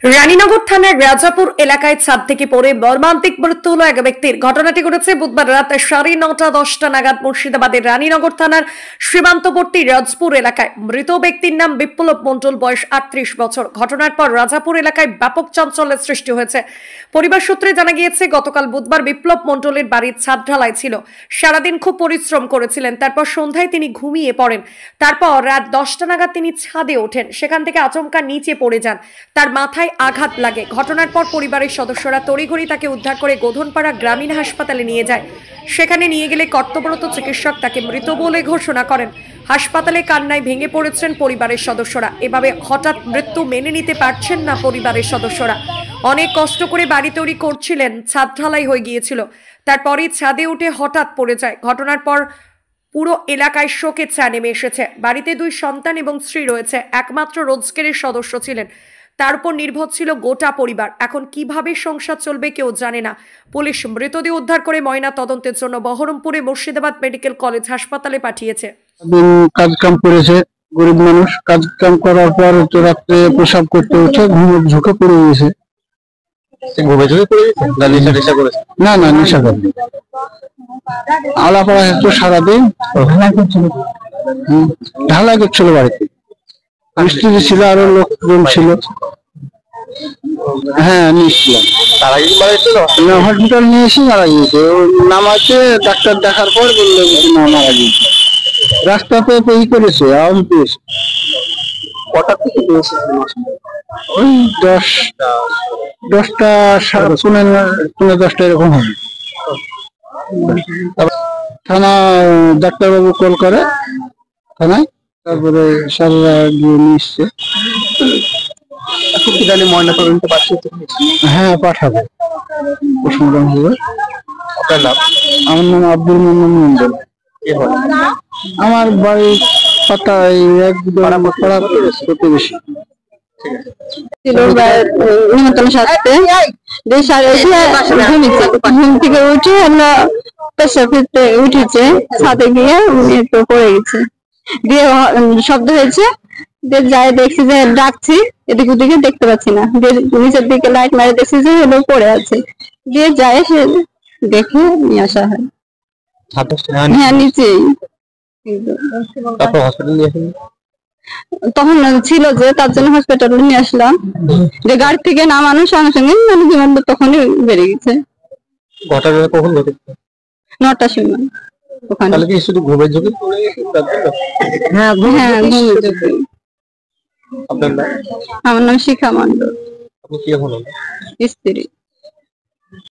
রানীনগর থানার রাজাপুর এলাকায় ছাদ থেকে পড়ে মর্মান্তিক মৃত্যু হলো এক ব্যক্তির। ঘটনাটি ঘটেছে বুধবার রাত 9:30-10টা নাগাদ মুর্শিদাবাদের রানীনগর থানার সীমান্তবর্তী রাজপুর এলাকায়। মৃত ব্যক্তির নাম বিপ্লব মণ্ডল, বয়স 38 বছর। ঘটনার পর রাজাপুর এলাকায় ব্যাপক চাঞ্চল্যের সৃষ্টি হয়েছে। পরিবার সূত্রে জানা গিয়েছে, গতকাল বুধবার বিপ্লব মণ্ডলের বাড়ির ছাদ ঢালাই ছিল। সারাদিন খুব পরিশ্রম করেছিলেন। তারপর সন্ধ্যায় তিনি ঘুমিয়ে পড়েন। তারপর রাত 10টা নাগাদ তিনি ছাদে ওঠেন। সেখান থেকে আচমকা নিচে পড়ে যান। তার মাথায় আঘাত লাগে। ঘটনার পর পরিবারের সদস্যরা তড়িঘড়ি তাকে উদ্ধার করে গোধনপাড়া গ্রামীণ হাসপাতালে নিয়ে যায়। সেখানে নিয়ে গেলে কর্তব্যরত চিকিৎসক তাকে মৃত বলে ঘোষণা করেন। হাসপাতালে কান্নায় ভেঙে পড়েছেন পরিবারের সদস্যরা। এভাবে হঠাৎ মৃত্যু মেনে নিতে পারছেন না পরিবারের সদস্যরা। অনেক কষ্ট করে বাড়ি তৈরি করছিলেন, ছাদ ঢালাই হয়ে গিয়েছিল। তারপরই ছাদে উঠে হঠাৎ পড়ে যায়। ঘটনার পর পুরো এলাকায় শোকের ছায়া নেমে এসেছে। বাড়িতে 2 সন্তান এবং স্ত্রী রয়েছে। একমাত্র রোজগারের সদস্য ছিলেন। তার উপর নির্ভর ছিল গোটা পরিবার। এখন কিভাবে সংসার চলবে কেউ জানে না। পুলিশ মৃতদেহ উদ্ধার করে ময়না তদন্তের জন্য বহরমপুরে মুর্শিদাবাদ মেডিকেল কলেজ হাসপাতালে পাঠিয়েছে। কাজ কাম করেছে, গরিব মানুষ। কাজ কাম করার পর রাত্রে প্রসাব করতে উঠে ঘুমে ঝুঁকে পড়ে গেছে। না না, নেশা করেনি। আলাপাড়া একটু সারাদিন ঢালাই করছিল বাড়িতে। মিস্ত্রি ছিল, আরো লোকজন ছিল। হ্যাঁ, নিয়েছিলাম। না, হসপিটাল নিয়ে এসে মারা গিয়েছে। নামাতে ডাক্তার দেখার পর বললো না, মারা গিয়েছে। রাস্তাতে ই করেছে, আওয়াজ পেয়েছে। কটা থেকে পেয়েছে? ওই 10টা 10:30 এরকম হবে। থানা ডাক্তারবাবু কল করে থানায়, তারপরে স্যাররা গিয়ে নিয়ে এসছে। ময়না তদন্ত পাঠিয়েছে? হ্যাঁ, পাঠাবে। পোস্টমর্টম হবে। আপনার নাম? আমার নাম আব্দুল মোহাম্মদ মন্ডল। আমার বাড়ি পাতায় প্রতিবেশী। ঘুম থেকে উঠে আমরা পেশা ফিরতে উঠেছে, ছাদে গিয়ে উনি একটু পড়ে গেছে। দিয়ে শব্দ হয়েছে, যাই দেখছি যে ডাকছি, এদিক ওদিকে দেখতে পাচ্ছি না। নিচের দিকে লাইট মারে দেখছি যে হলো পড়ে আছে। দিয়ে যায়, সে দেখে নিয়ে আসা হয়। হ্যাঁ, নিচেই। তখন ছিল যে, তার জন্য হসপিটালে নিয়ে আসলাম। যে গাড়ি থেকে নামানোর সঙ্গে সঙ্গে বিমান তখনই বেড়ে গেছে। ঘটনাটা কখন ঘটেছে? 9টার সময়। তাহলে কি শুধু ঘুমের ঝুঁকি পড়ে গেছে? হ্যাঁ, ঘুমের ঝুঁকি। আপনার নাম? আমার নাম শিখা মণ্ডল। আপনি কি এখন? স্ত্রী।